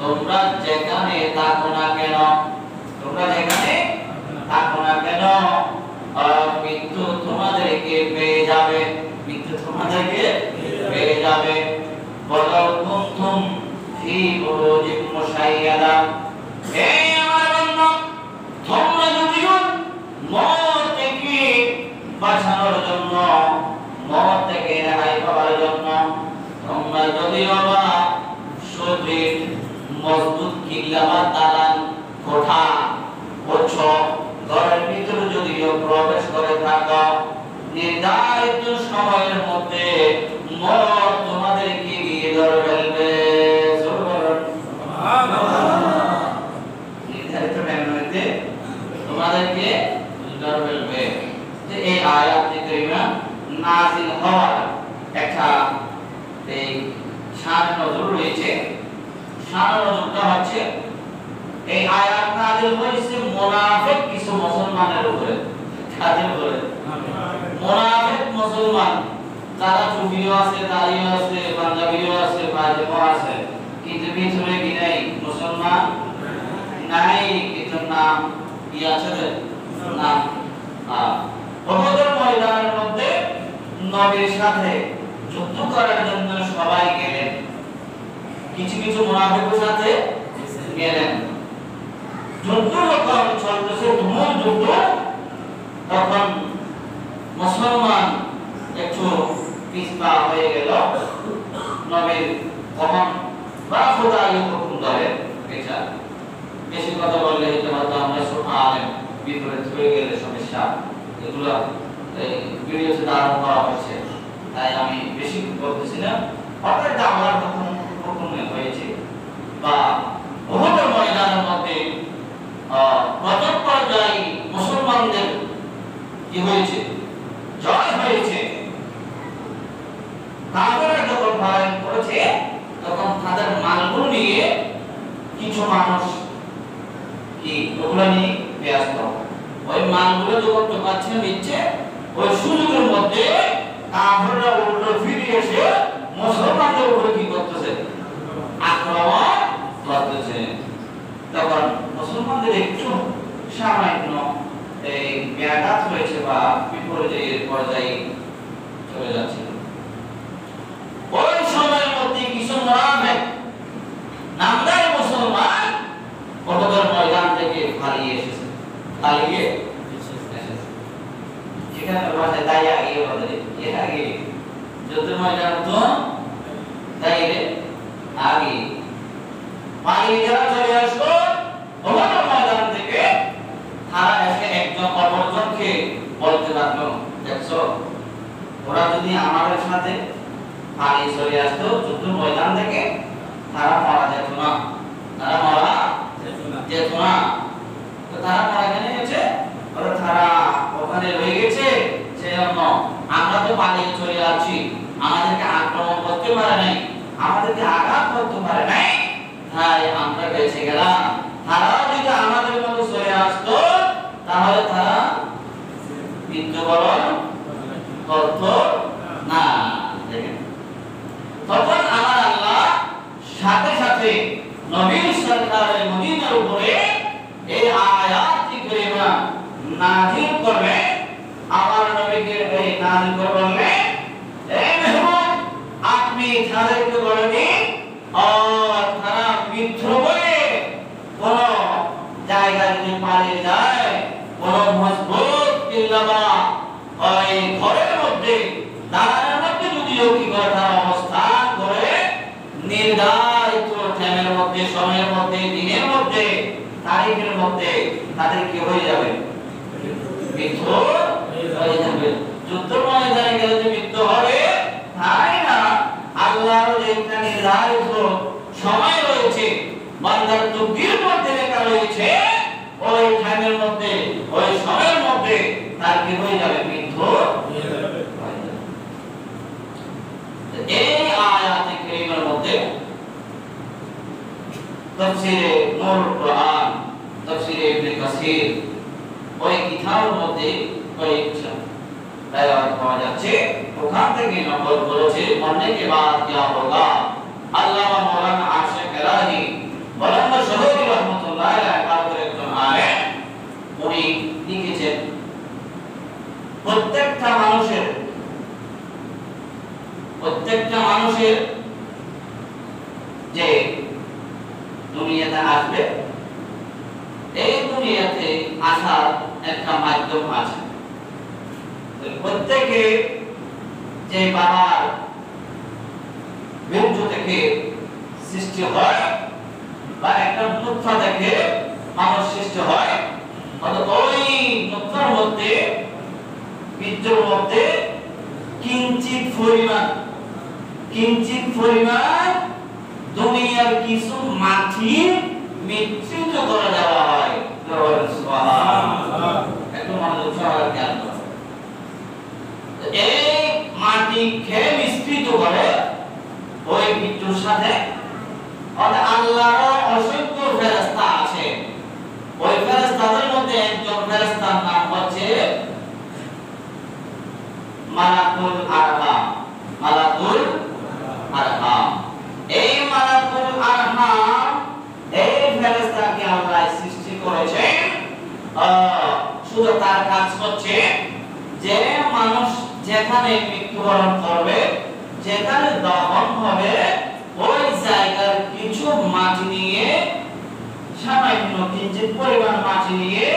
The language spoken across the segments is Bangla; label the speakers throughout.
Speaker 1: তোমরা যেখানে থাকো না কেন, তোমরা যেখানে থাকো না কেন, মৃত্যু তোমাদেরকে পেয়ে যাবে, মৃত্যু তোমাদেরকে পেয়ে যাবে। বলাউ কুনতুম ফি বুরুজিম মুশাইয়াদা, হে আমার বান্দা, তোমরা যদিও মওত থেকে বাঁচানোর জন্য, মওত থেকে রেহাই পাওয়ার জন্য তোমরা যদিও বা সুদৃঢ় মজবুত কিল্লা বা দালান কোঠা উচ্চ ঘরের ভিতরে যদিও প্রবেশ করে থাকো, নির্ধারিত সময়ের মধ্যে মওত তোমাদেরকে গিয়ে ধরে ফেলবে। নির্ধারিত টাইমের মধ্যে তোমাদেরকে ধরে ফেলবে। যে এই আয়াতটি কারিমা নাযিল হওয়ার একটা এই শান নজর রয়েছে। শান নজরটা হচ্ছে এই আয়াত নাযিল হয়েছে মুনাফিক কিছু মুসলমানের উপরে। কাদের উপরে? মুনাফিক মুসলমান, যারা টুপিও আছে, দাড়িও আছে, পাঞ্জাবিও আছে, পায়জামা আছে, কিন্তু ভিতরে কি নাই? মুসলমান নাই। কিন্তু নাম কি আছে? নাম। উহুদের ময়দানের মধ্যে নবীর সাথে যুদ্ধ করার জন্য সবাই গেলেন, কিছু কিছু মুনাফিকের সাথে গেলেন। যুদ্ধ যখন চলতেছে, তুমুল যুদ্ধ, তখন মুসলমান একটু পিছপা হয়ে গেল। নবীর কখন বা খোদাই হুকুম ধরে, এটা বেশি কথা বললে এটা হয়তো আমরা সব আলেম ভিতরে ধরে গেলে সমস্যা। এগুলো এই ভিডিওতে ধারণ করা হচ্ছে, তাই আমি বেশি বলতেছি না। হঠাৎ আমার হুকুম হয়েছে বা উহুদের ময়দানের মধ্যে প্রথম পর্যায়ে মুসলমানদের কি হয়েছে? জয় হয়েছে। কাফেররা যখন পলায়ন করেছে, তখন তাদের মালগুলো নিয়ে কিছু মানুষ কি ওগুলো নিয়ে ব্যস্ত। ওই মালগুলো যখন ঢোকাচ্ছে নিচ্ছে, ওই সুযোগের মধ্যে কাফেররা উল্টো ফিরে এসে মুসলমানদের উপরে কি করতেছে? আক্রমণ করতেছে। তখন মুসলমানদের একটু সামান্য এই ব্যাঘাত হয়েছে বা বিপর্যয়ের পর্যায়ে চলে যাচ্ছে। ওই সময়ের মধ্যে কিছু মুনাফিক নামদার মুসলমান উহুদের ময়দান থেকে পালিয়ে এসেছে। পালিয়ে এসেছে। যেখানে ভাষায় দায় আগে বলে, এর আগে যুদ্ধের ময়দান তো দাইরে আগে পালিয়ে যারা চলে আসলো উহুদের ময়দান থেকে, তারা এসে একজন অপরজনকে বলতে লাগলো, দেখছো, ওরা যদি আমাদের সাথে পালিয়ে চলে আসতো যুদ্ধের ময়দান থেকে, তারা মারা যেত না, তারা মারা যেত না। তো তারা মারা কেন গেছে? তারা ওখানে রয়ে গেছে, সেজন্য আমরা তো পালিয়ে চলে যাচ্ছি, আমাদেরকে আক্রমণ করতে পারে নাই, আমাদেরকে আঘাত করতে পারে নাই, তাই আমরা বেঁচে গেলাম। তারাও যদি আমাদের মতো চলে আসতো, তাহলে তারা মৃত্যুবরণ করতো না। দেখেন, তখন আমার আল্লাহ সাথে সাথে নবীর সরকারে মদিনার উপরে এই আয়াতটি কারিমা নাযিল করবে। আমার নবীকে এই নাযিল করবে, এই মেহমান আপনি তাদেরকে বলেন, আর তারা মিথ্য বলে কোন জায়গায় যদি পালিয়ে যায়, কোন মজবুত কিল্লা বা ওই ঘরের মধ্যে, দালানের মধ্যে যদিও কি করে তারা অবস্থান করে, নির্ধারিত টাইমের মধ্যে, সময়ের মধ্যে, দিনের মধ্যে, তারিখের মধ্যে তাদের কি হয়ে যাবে? মৃত্যু হয়ে যাবে। যুদ্ধ ময়দানে গেলে যে মৃত্যু হবে তাই না, আল্লাহর যে একটা নির্ধারিত সময় রয়েছে, বান্দার তকদীরের মধ্যে লেখা রয়েছে, ওই টাইমের মধ্যে, ওই সময়ের মধ্যে তার কি হয়ে যাবে? মৃত্যু হয়ে যাবে। এই আয়াতে কারিমার মধ্যে তাফসীরে নূরুল কুরআন, তাফসীরে ইবনে কাসির, ওই কিতাবের মধ্যে কয়েকটা আয়াত পাওয়া যাচ্ছে। ওখান থেকে নকল করেছে, মরনে কে বাদ क्या होगा। আল্লামা মাওলানা আশিক এলাহি যে দুনিয়াতে আসবে, এই দুনিয়াতে আসার একটা মাধ্যম আছে। প্রত্যেকে যে বাবার বীর্য থেকে সৃষ্টি হয় বা একটা নুতফা থেকে মানুষ সৃষ্টি হয়, ওই নুতফার মধ্যে বীর্যের মধ্যে কিঞ্চিত পরিমাণ দুনিয়ার কিছু মাটি মিশ্রিত করে দেওয়া হয়। সুবহানাল্লাহ, একটু মনোযোগ সহকারে খেয়াল করুন। এই মাটি খেয়ে মিশ্রিত করে ওই বীর্যের সাথে আল্লাহর অসংখ্য ফেরেশতা আছে। ওই ফেরেশতাদের মধ্যে একজন ফেরেশতার নাম হচ্ছে মালাকুল আরহাম। এই মালাকুল আরহাম এই ফেরেশতাকে আল্লাহ সৃষ্টি করেছেন। শুধু তার কাজ হচ্ছে যে মানুষ যেখানে মৃত্যুবরণ করবে, যেখানে দফন হবে, ওই জায়গার কিছু মাটি নিয়ে, সামান্য কিঞ্চিত পরিমাণ মাটি নিয়ে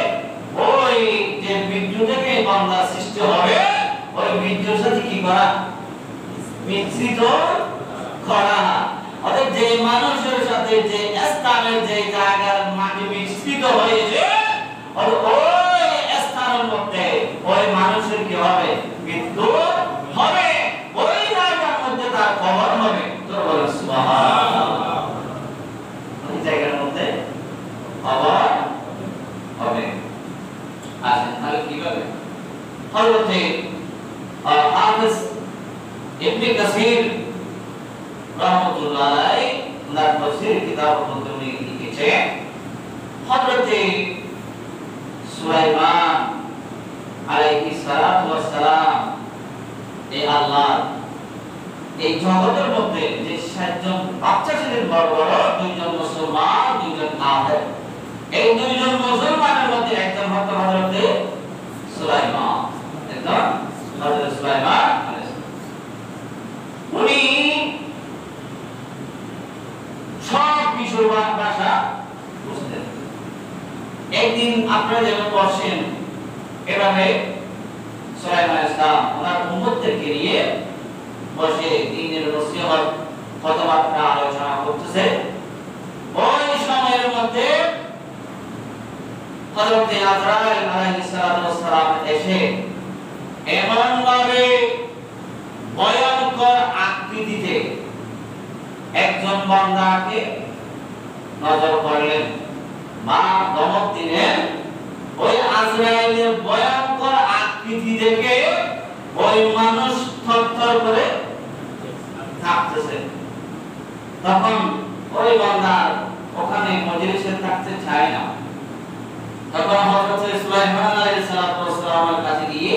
Speaker 1: ওই যে বীর্য থেকে বান্দা সৃষ্টি হবে, ওই বীর্যের সাথে কি করা? মিশ্রিত করা। অর্থাৎ যে মানুষের সাথে যে স্থানের যে জায়গার মাটি মিশ্রিত হয়েছে, ওই স্থানের মধ্যে ওই মানুষের কি হবে? মৃত্যু হবে। ওই জায়গার মধ্যে তার কবর হবে। সুবহানাল্লাহ, ওই জায়গার মধ্যে কবর হবে। আচ্ছা, তাহলে কিভাবে? হযরত হাফেজ ইবনে কাসির রাহমাতুল্লাহ আলাইহি তার তাফসীর কিতাবের মধ্যে উনি লিখেছেন, হযরত সুলাইমান আলাইহিস সালাতু ওয়াস সালাম এই আল্লাহ এই জগতের মধ্যে যে 7 জন বাচ্চা ছিলেন, বড় বড়, 2 জন মুসলমান, 2 জন কাফের। এই 2 জন মুসলমানের মধ্যে একজন হচ্ছে হযরত সুলাইমান। একজন হযরত সুলাইমান উনি সব বিষয় ভাষা বুঝতেন। একদিন আপনারা যেমন বসেন, এভাবে সুলাইমান ইসলাম ওনার উম্মতদেরকে নিয়ে বসে দ্বীনের নসিহত কথাবার্তা আলোচনা করতেছে। ওই সময়ের মধ্যে হযরত আজরাইল আলাইহিস সালাম এসে এমন ভাবে ভয়ঙ্কর আকৃতিতে একজন বান্দাকে নজর করলেন বা ধমক দিলেন। ওই আজরাইলের ভয়ঙ্কর আকৃতি দেখে ওই মানুষ থরথর করে কাঁপতেছে। তখন ওই বান্দা ওখানে মজলিসে থাকতে চায় না। তখন হযরত সুলাইমান আলাইহিস সালামের কাছে গিয়ে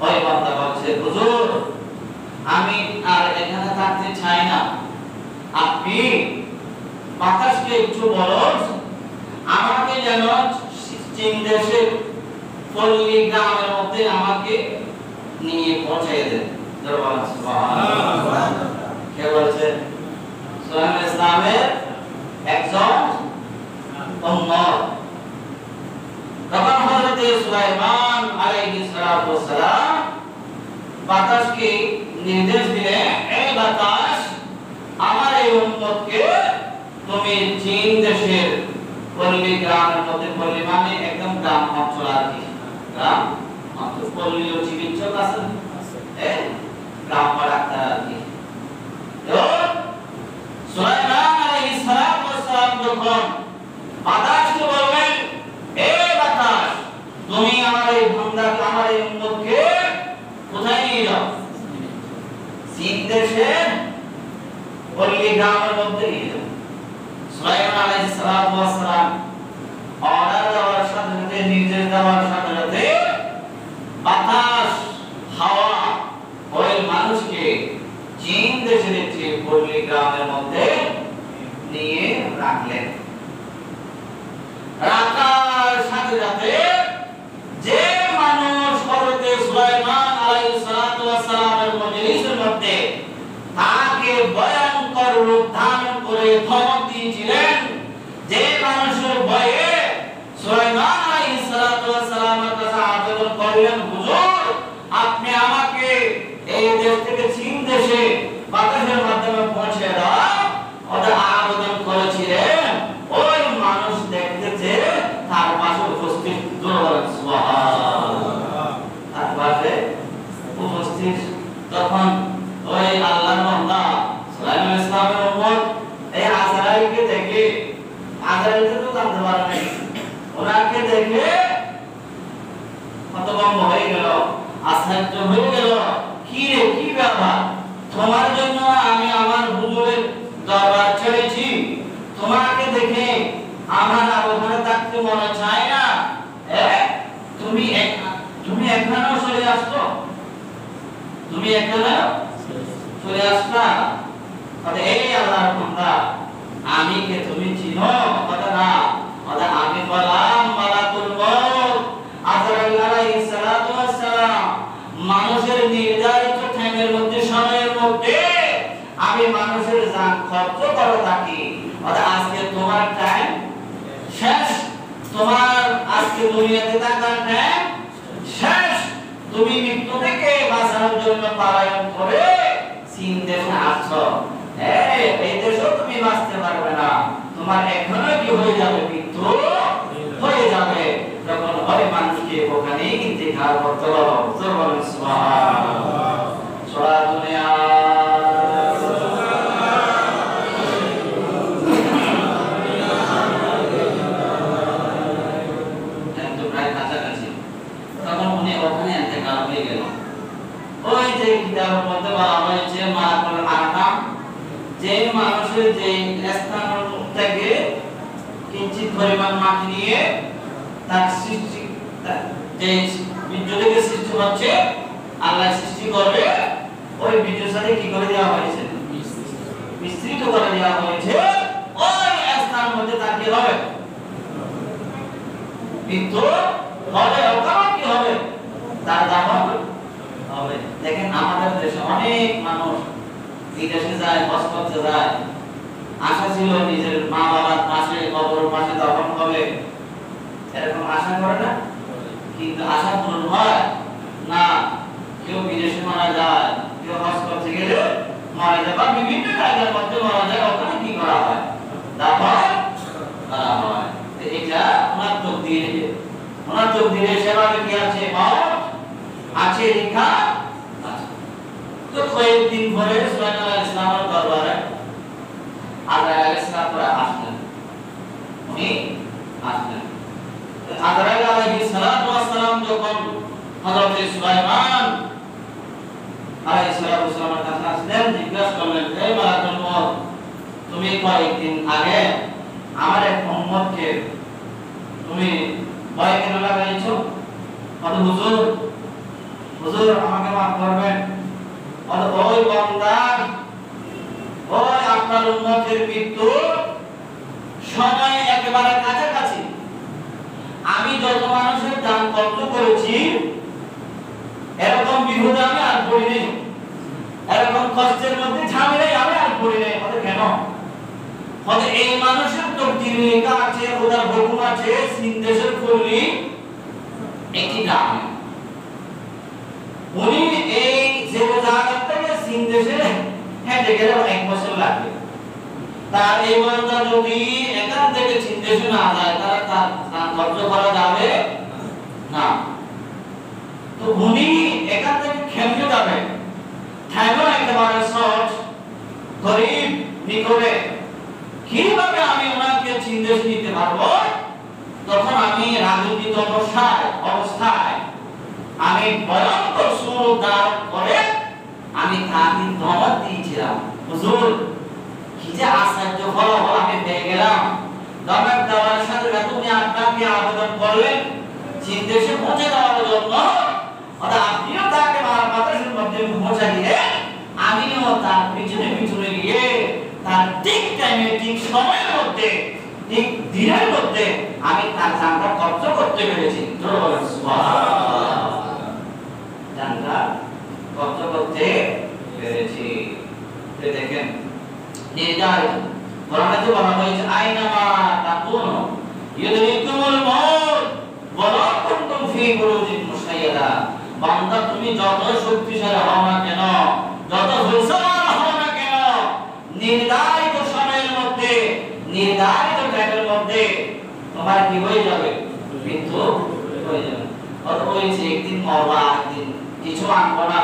Speaker 1: ওই বান্দা বলছে, হুজুর, আমি আর এখানে থাকতে চাই না, আপনি বাতাসকে একটু বলুন, আমাকে যেন চীন দেশের পল্লী গ্রামের মধ্যে আমাকে নিয়ে পৌঁছে দেন। সুবহানাল্লাহ, কে বলছে? সুলাইমান ইসলামের একজন উম্মত। তখন হযরত সুলাইমান আলাইহিস সালাম বাতাসকে নির্দেশ দিলেন, এই বাতাস, আমার এই উম্মতকে তুমি চীন দেশের পল্লী গ্রামের মধ্যে, পল্লী মানে একদম গ্রাম অঞ্চল আর কি, গ্রাম অঞ্চল, পল্লী ও চিকিৎসক আছে, গ্রাম বা ডাক্তার আর কি। তো সুলাইমান আলাইহিস সালাম যখন বাতাসকে বললেন, এই বাতাস, তুমি আমার এই বান্দাকে, আমার এই উম্মতকে কোথায় নিয়ে যাও? চীন দেশের পল্লী গ্রামের মধ্যে নিয়ে যাও। সুলাইমান আলাইহিস সালাম অর্ডার দেওয়ার সাথে সাথে, নির্দেশ দেওয়ার সাথে সাথে বাতাস, হাওয়া ওই মানুষকে চীন দেশের একটি পল্লী গ্রামের মধ্যে নিয়ে রাখলেন। রাখার সাথে সাথে যে মানুষ হযরত সুলাইমান আলাইহিস সালামের মজলিসের মধ্যে তাকে ভয়ঙ্কর রূপ ধারণ করে ধমক দিয়েছিলেন, যে মানুষের ভয়ে সুলাইমান আলাইহিস সালাতু ওয়াস সালামের কাছে আবেদন করলেন, হুজুর আপনি আমাকে এই দেশ থেকে চীন দেশে বাতাসের মাধ্যমে পৌঁছে দাও, ওটা আবেদন করেছিলেন, ওই মানুষ দেখতেছে তার পাশে উপস্থিত সুবহানাল্লাহ, তার পাশে উপস্থিত। তখন ওই আল্লাহর বান্দা সুলাইমান ইসলামের উম্মত এই আজরাইলকে দেখে, আজরাইলকে তো জানতে পারে নাই, ওনাকে দেখে হতভম্ব হয়ে গেল, আশ্চর্য হয়ে গেল, কি রে কি ব্যাপার, তোমার জন্য আমি আমার হুজুরের দরবার ছেড়েছি, তোমাকে দেখে আমার আর ওখানে থাকতে মনে চায় না, তুমি এখানেও চলে আসছো, তুমি এখানে চলে আসলা, এই আল্লাহর বান্দা আমি কে তুমি চিনো? কথা না, কথা আমি বললাম মালাকুল মউত আজরাইল আলাইহিস সালাতু ওয়াস সালাম, মানুষের নির্ধারিত টাইমের মধ্যে, সময়ের মধ্যে আমি মানুষের জান খরচ করে থাকি। অর্থাৎ আজকে তোমার টাইম শেষ, তোমার আজকে দুনিয়াতে থাকার টাইম শেষ, তুমি মৃত্যু থেকে বাঁচানোর জন্য পলায়ন করে চীন দেশে আসছো, এই দেশও তুমি বাঁচতে পারবে না, তোমার এখনো কি হয়ে যাবে, মৃত্যু হয়ে যাবে। তখন ওই মানুষকে ওখানে ইন্তেকাল করতে হলো। সুবহানাল্লাহ, সূরা দুনিয়া তো প্রায় কাছাকাছি, তখন উনি ওখানে ইন্তেকাল হয়ে গেল। ওই যে কিতাবের মধ্যে বলা হয়েছে মালাকুল আরকাম, যে মানুষের যে স্থান থেকে কিঞ্চিত পরিমাণ মাটি নিয়ে তার সৃষ্টি, যে বীর্য থেকে সৃষ্টি হচ্ছে, আল্লাহ সৃষ্টি করবে, ওই বীর্যের সাথে কি করে দেওয়া হয়েছে, মিশ্রিত করে দেওয়া হয়েছে, ওই স্থানের মধ্যে তার কি হবে, মৃত্যু হবে, ওখানে কি হবে, তার দাফন হবে। দেখেন আমাদের দেশে অনেক মানুষ বিদেশে যায়, হজ করতে যায়, আশা ছিল নিজের মা বাবার পাশে, কবরের পাশে দাফন হবে, এরকম আশা করে না, কিন্তু আশা পূরণ হয় না। কেউ বিদেশে মারা যায়, কেউ হজ করতে গেলে মারা যায়, বা বিভিন্ন জায়গার মধ্যে মারা যায়, ওখানে কি করা হয়, দাফন করা হয়। এটা ওনার তকদিরে সেভাবে কি আছে, মওত আছে, লেখা আছে। তো কয়েকদিন পরে সুলাইমান আলাইহিস সালামের দরবারে আজরাইল আলাইহিস সালাম আসলেন, উনি আসলেন। আজরাইল আলাইহিস সালাম যখন হযরত সুলাইমান আলাইহিস সালামের কাছে আসলেন, জিজ্ঞাসা করলেন, হে মালাকুল মউত, তুমি কয়েকদিন আগে আমার এক উম্মতকে তুমি ভয় কেন লাগাইছো? হুজুর হুজুর আমাকে মাফ করবেন, ওই বান্দা, ওই আপনার উম্মতের মৃত্যু সময় একেবারে কাছাকাছি, আমি যত মানুষের জান কষ্ট করেছি, এরকম বিপদে আমি আর পড়িনি, এরকম কষ্টের মধ্যে ঝামেলায় আমি আর পড়িনি। কেন? এই মানুষের তকদির লেখা আছে, ওদের হুকুম আছে, চীন দেশের পল্লী একটি গ্রামে, উনি এই যে জায়গা থেকে চীন দেশে হেঁটে গেলে 1 বছর লাগবে। তার এই বান্দা যদি এখান থেকে চীন দেশে না যায়, তাহলে তার খরচ করা যাবে না। তো উনি এখান থেকে কেমনে যাবে, টাইমও একেবারে শর্ট, গরিব নিকটে, কিভাবে আমি ওনাকে চীন দেশে নিতে পারবো? তখন আমি রাজনৈতিক অবস্থায় আমি ভয়ঙ্কর সুর ধারণ করে আমি তাকে ধমক দিয়েছিলাম, হুজুর কি যে আশ্চর্য ফলাফল আমি পেয়ে গেলাম। ধমক দেওয়ার সাথে সাথে উনি আপনাকে আবেদন করলেন চীন দেশে পৌঁছে দেওয়ার জন্য, আপনিও তাকে বাতাসের মধ্যে পৌঁছে দিলেন, আমিও তার পিছনে পিছনে গিয়ে তার ঠিক টাইমে, ঠিক সময়ের মধ্যে, ঠিক দিনের মধ্যে আমি তার জানটা কবজ করতে পেরেছি। জানটা কবজ করতে পেরেছি। দেখেন নির্ধারিত। কোরআনে তো বলা হয়েছে আইনামা তাকুনু ইউদরিকুমুল মাউত ওয়ালা কুনতুম ফি বুরুজিন মুশাইয়াদা। বান্দা তুমি যত শক্তিশালী হও না কেন, যত হুঁশিয়ার হও না কেন, নির্ধারিত সময়ের মধ্যে, নির্ধারিত টাইমের মধ্যে তোমার কি হয়ে যাবে? মৃত্যু হয়ে যাবে। অত হয়েছে একদিন মরবা, একদিন কিছু আনবো না।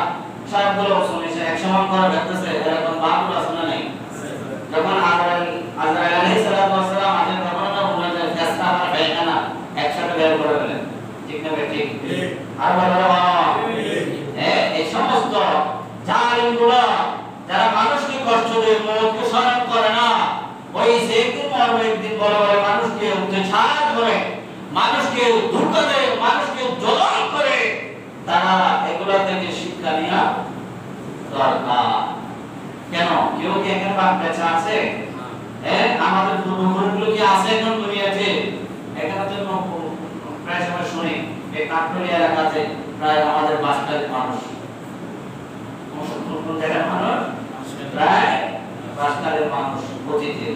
Speaker 1: সবগুলো শুনেছে 100 মান করে দেখতেছে, এরকম বাবুল আসলে নাই। যখন আজরাইল আলাইহিস সালাতু ওয়াস সালাম আজের ঘটনাটা বলে যায়, ফেরেশতা আমার বেগানা একসাথে বের করে ফেলেন। ঠিক না ঠিক? আর বলো এই সমস্ত জালিমগুলো যারা মানুষকে কষ্ট দেয়, মওতকে স্মরণ করে না, ওই যেদিন মরবে একদিন বলে বলে মানুষকে উচ্ছ্বাস করে, মানুষকে ধোঁকা দেয়, মানুষকে জলন করে, তারা এগুলা থেকে শিক্ষা নেওয়া দরকার। কেন কেউ কি এখানে বাপ বেঁচে আছে? আমাদের পূর্বপুরুষগুলো কি আছে এখন দুনিয়াতে? এখানে তো প্রায় সময় শুনি এই কাঠগড়ি এলাকাতে প্রায় আমাদের 5টার মানুষ, কোন জায়গার মানুষ, প্রায় 5টার মানুষ অতীতে।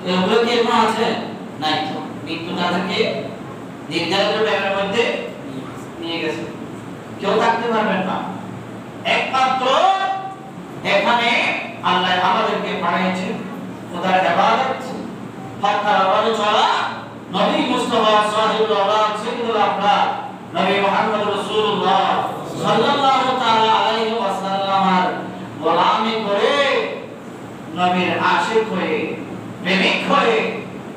Speaker 1: এগুলো কি এখন আছে? নাই তো। মৃত্যু তাদেরকে নির্ধারিত টাইমের মধ্যে নিয়ে গেছে, কেউ থাকতে পারবেন না। একমাত্র এখানে আল্লাহ আমাদেরকে পাঠিয়েছেন খোদার ইবাদত, হক্কার আবাদত চলা, নবী মুস্তাফা সাল্লাল্লাহু আলাইহি ওয়াসাল্লাম, নবী মুহাম্মদ রাসূলুল্লাহ সাল্লাল্লাহু তাআলা আলাইহি ওয়াসাল্লামের গোলামি করে, নবীর আশিক হয়ে, প্রেমিক হয়ে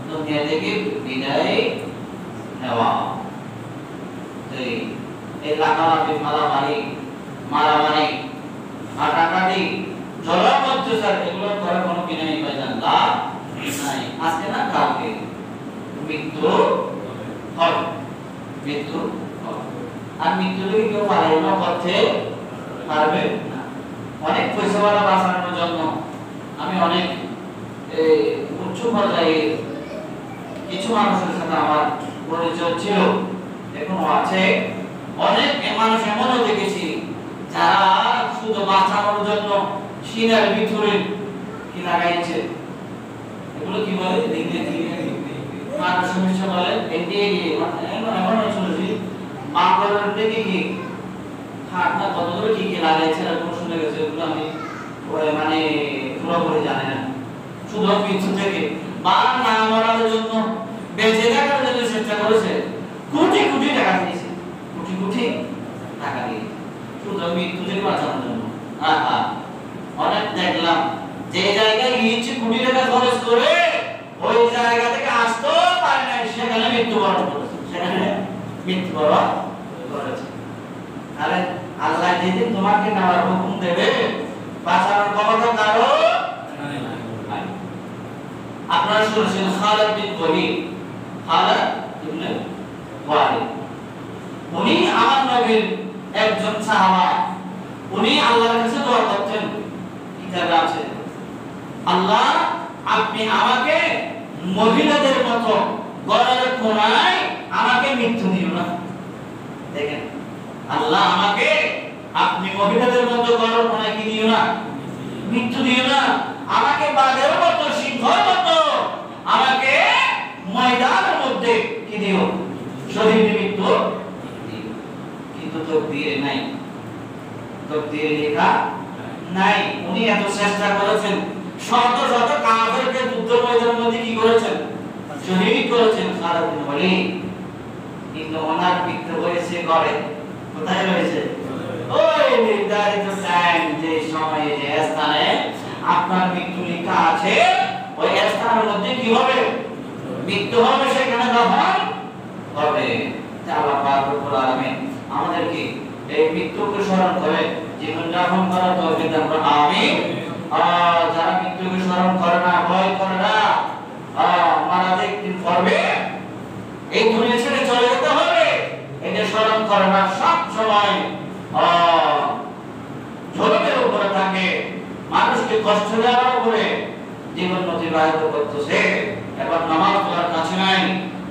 Speaker 1: দুনিয়া থেকে বিদায় নেওয়া। এই লাগালাগি, মারামারি, হাঁটাহাঁটি, জলাবদ্ধতা, এগুলো করার কোনো বিনয় পাইলেন না। আজকে না কালকে মৃত্যু হবে, মৃত্যু হবে। আর মৃত্যু থেকে কেউ পালানো করতে পারবে না। অনেক পয়সাওয়ালা বাঁচানোর জন্য আমি অনেক উচ্চ পর্যায়ে কিছু মানুষের সাথে আমার পরিচয় ছিল, এখনো আছে। অনেক মানুষ এমনও দেখেছি যারা শুধু বাঁচানোর জন্য সিনার ভিতরে কি লাগাইছে, এগুলো কি বলে মানুষ সমস্যা বলে, এমন শুনেছি বাংলার থেকে কি খাটনা কত করে কি কি লাগাইছে এরকম শুনে গেছে। এগুলো আমি মানে পুরোপুরি জানি না। শুধু মৃত্যু থেকে বা না মরার জন্য, বেঁচে থাকার জন্য চেষ্টা করেছে, কোটি কোটি টাকা দিয়েছে, কোটি কোটি টাকা দিয়ে শুধু মৃত্যু থেকে বাঁচানোর জন্য। অনেক দেখলাম যে জায়গায় গিয়েছে কোটি টাকা খরচ করে, ওই জায়গা থেকে আসতেও পারে না, সেখানে মৃত্যুবরণ করেছে, সেখানে মৃত্যুবরণ করেছে। তাহলে আল্লাহ যেদিন তোমাকে নেওয়ার হুকুম দেবে, বাঁচানোর ক্ষমতা কারো নাই। আপনারা শুনেছেন খালিদ বিন ওয়ালিদ, খালিদ ইবনে ওয়ালিদ, উনি আমার নবীর একজন সাহাবা। উনি আল্লাহর কাছে দোয়া করতেন, কিতাবে আছে, আল্লাহ আপনি আমাকে মহিলাদের মতো গড়ের কোণায় আমাকে মৃত্যু দিও না। দেখেন, আল্লাহ আমাকে আপনি মহিলাদের মতো গড়ের কোণায় কি দিও না, মৃত্যু দিও না। আমাকে বাঘের মতো, সিংহের মতো, আমাকে ময়দানের মধ্যে কি দিও, শহীদ মৃত্যু দিও। কিন্তু তকদীরে নাই, তকদীরে লেখা নাই। উনি এত চেষ্টা করেছেন, শত শত কাফেরকে যুদ্ধ ময়দানের মধ্যে কি করেছেন, শহীদ করেছেন খালিদ বিন ওয়ালিদ। কিন্তু ওনার মৃত্যু হয়েছে করে কোথায় রয়েছে? ওই নির্ধারিত টাইম, যে সময়ে, যে স্থানে আপনার মৃত্যু লেখা আছে, ওই স্থানের মধ্যে কি হবে, মৃত্যু হবে, সেখানে যখন হবে। আল্লাহ পাক রব্বুল আলামিন আমাদেরকে এই মৃত্যুকে স্মরণ করে জীবন যাপন করার তৌফিক দান করুন, আমিন। যারা মৃত্যুকে স্মরণ করে না, ভয় করে না, মারা একদিন পড়বে, এই দুনিয়া ছেড়ে চলে যেতে হবে, এটা স্মরণ করে না, সব সময় ঝোলের উপরে থাকে, মানুষকে কষ্ট দেওয়ার উপরে জীবন অতিবাহিত করতেছে। এবার নামাজ পড়ার কাছে নাই,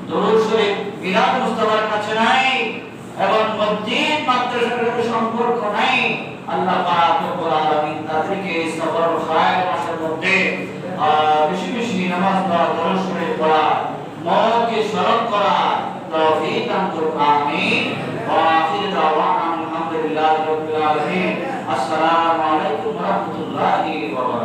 Speaker 1: দরুদ শরীফ মিলাদ মুস্তাফার কাছে নাই, এবং মসজিদ মাদ্রাসার সাথে সম্পর্ক নাই। আল্লাহ পাক রব্বুল আলামিন তাদেরকে সবর খায়ের মাসের মধ্যে বেশি বেশি নামাজ পড়া, দরুদ শরীফ পড়া, মওতকে স্মরণ করা তৌফিক দান করুন। আমিন। ওয়া আখির দাওয়ানা আলহামদুলিল্লাহি রাব্বিল আলামিন। আসসালামু আলাইকুম ওয়া রাহমাতুল্লাহি ওয়া বারাকাতুহু।